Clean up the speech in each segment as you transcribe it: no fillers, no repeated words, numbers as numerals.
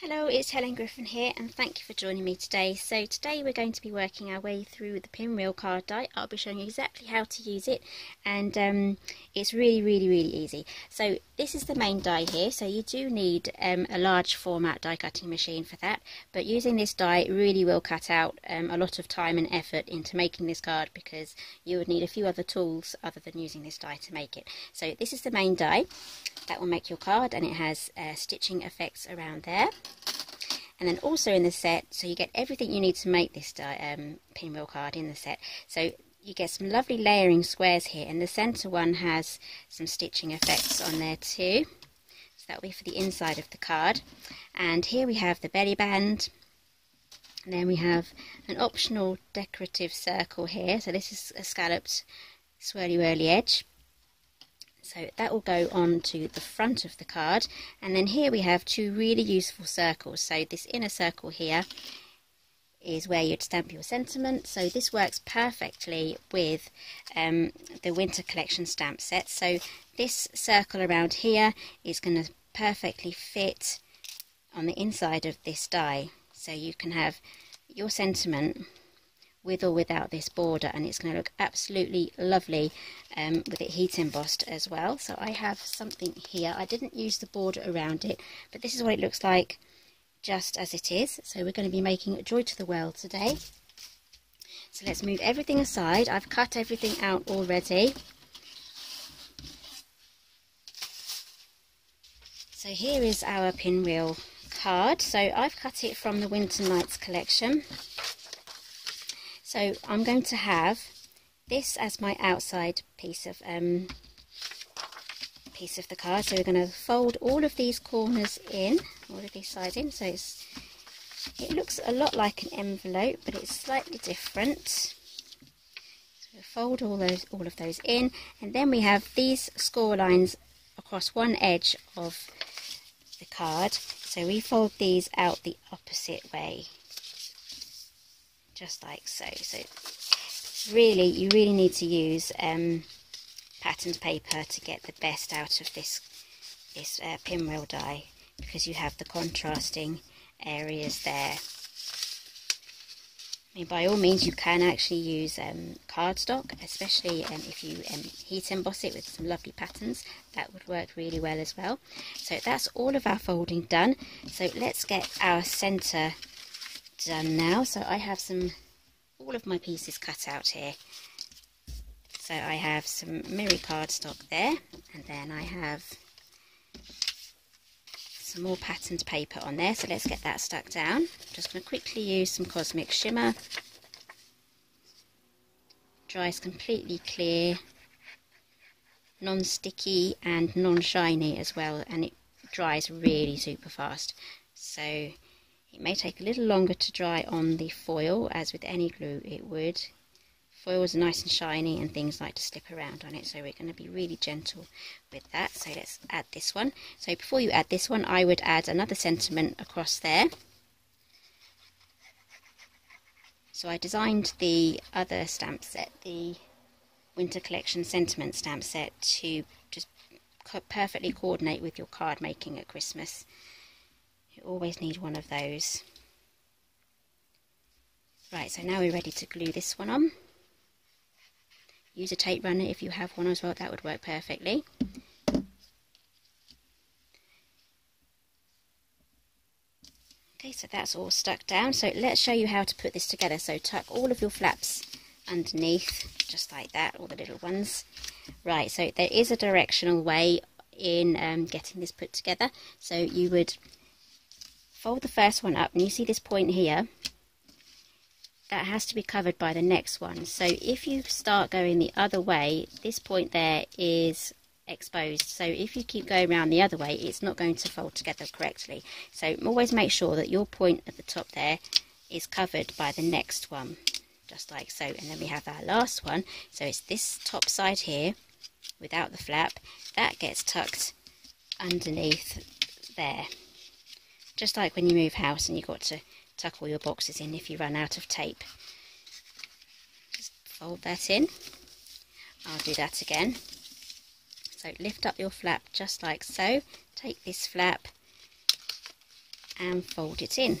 Hello, it's Helen Griffin here, and thank you for joining me today. So today we're going to be working our way through the Pinwheel card die. I'll be showing you exactly how to use it, and it's really easy. So this is the main die here, so you do need a large format die cutting machine for that, but using this die really will cut out a lot of time and effort into making this card, because you would need a few other tools other than using this die to make it. So this is the main die that will make your card, and it has stitching effects around there. And then also in the set, so you get everything you need to make this pinwheel card in the set. So you get some lovely layering squares here, and the centre one has some stitching effects on there too. So that will be for the inside of the card. And here we have the belly band. And then we have an optional decorative circle here. So this is a scalloped swirly-whirly edge. So that will go on to the front of the card, and then here we have two really useful circles. So this inner circle here is where you'd stamp your sentiment, so this works perfectly with the winter collection stamp set. So this circle around here is going to perfectly fit on the inside of this die, so you can have your sentiment with or without this border, and it's going to look absolutely lovely with it heat embossed as well. So I have something here. I didn't use the border around it, but this is what it looks like just as it is. So we're going to be making a Joy to the World today. So let's move everything aside. I've cut everything out already. So here is our pinwheel card. So I've cut it from the Winter Nights collection. So I'm going to have this as my outside piece of the card. So we're going to fold all of these corners in, all of these sides in. So it looks a lot like an envelope, but it's slightly different. So we'll fold all of those in, and then we have these score lines across one edge of the card. So we fold these out the opposite way, just like so. So really, you really need to use patterned paper to get the best out of this pinwheel die, because you have the contrasting areas there. I mean, by all means, you can actually use cardstock, especially if you heat emboss it with some lovely patterns. That would work really well as well. So that's all of our folding done. So let's get our centre done now. So I have all of my pieces cut out here. So I have some mirror cardstock there, and then I have some more patterned paper on there. So let's get that stuck down. I'm just going to quickly use some Cosmic Shimmer. Dries completely clear, non-sticky and non-shiny as well, and it dries really super fast. So it may take a little longer to dry on the foil, as with any glue it would. Foil is nice and shiny and things like to slip around on it, so we're going to be really gentle with that. So let's add this one. So before you add this one, I would add another sentiment across there. So I designed the other stamp set, the Winter Collection Sentiment stamp set, to just perfectly coordinate with your card making at Christmas. You always need one of those. Right, so now we're ready to glue this one on. Use a tape runner if you have one as well, that would work perfectly. Okay, so that's all stuck down. So let's show you how to put this together. So tuck all of your flaps underneath, just like that, all the little ones. Right, so there is a directional way in getting this put together. So you would fold the first one up, and you see this point here, that has to be covered by the next one. So if you start going the other way, this point there is exposed. So if you keep going around the other way, it's not going to fold together correctly. So always make sure that your point at the top there is covered by the next one, just like so. And then we have our last one. So it's this top side here without the flap, that gets tucked underneath there. Just like when you move house and you've got to tuck all your boxes in if you run out of tape. Just fold that in. I'll do that again. So lift up your flap just like so. Take this flap and fold it in.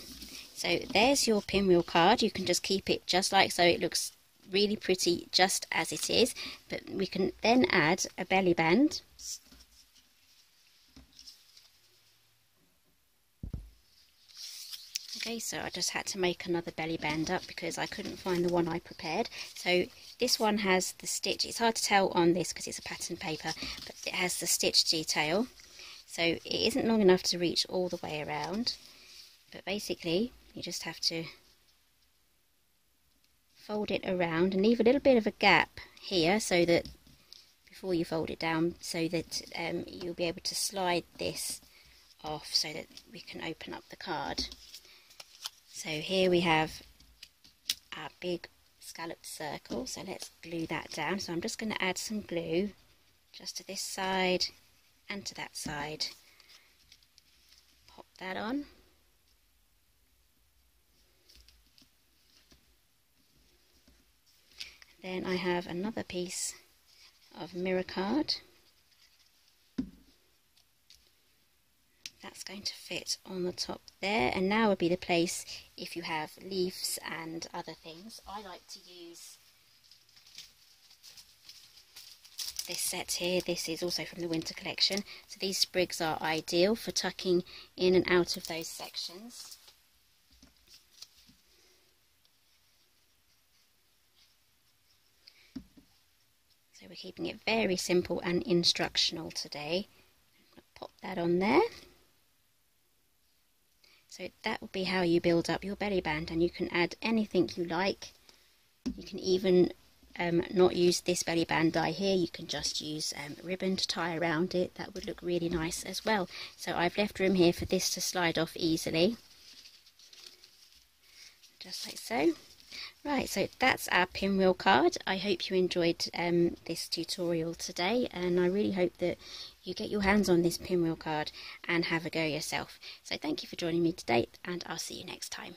So there's your pinwheel card. You can just keep it just like so. It looks really pretty just as it is, but we can then add a belly band. Okay, so I just had to make another belly band up because I couldn't find the one I prepared. So this one has the stitch. It's hard to tell on this because it's a pattern paper, but it has the stitch detail. So it isn't long enough to reach all the way around, but basically you just have to fold it around and leave a little bit of a gap here so that before you fold it down, so that you'll be able to slide this off so that we can open up the card. So here we have our big scalloped circle, so let's glue that down. So I'm just going to add some glue just to this side and to that side. Pop that on. Then I have another piece of mirror card. That's going to fit on the top there, and now would be the place if you have leaves and other things. I like to use this set here. This is also from the winter collection, so these sprigs are ideal for tucking in and out of those sections. So we're keeping it very simple and instructional today. Pop that on there. So that will be how you build up your belly band, and you can add anything you like. You can even not use this belly band die here. You can just use ribbon to tie around it. That would look really nice as well. So I've left room here for this to slide off easily. Just like so. Right, so that's our pinwheel card. I hope you enjoyed this tutorial today, and I really hope that you get your hands on this pinwheel card and have a go yourself. So thank you for joining me today, and I'll see you next time.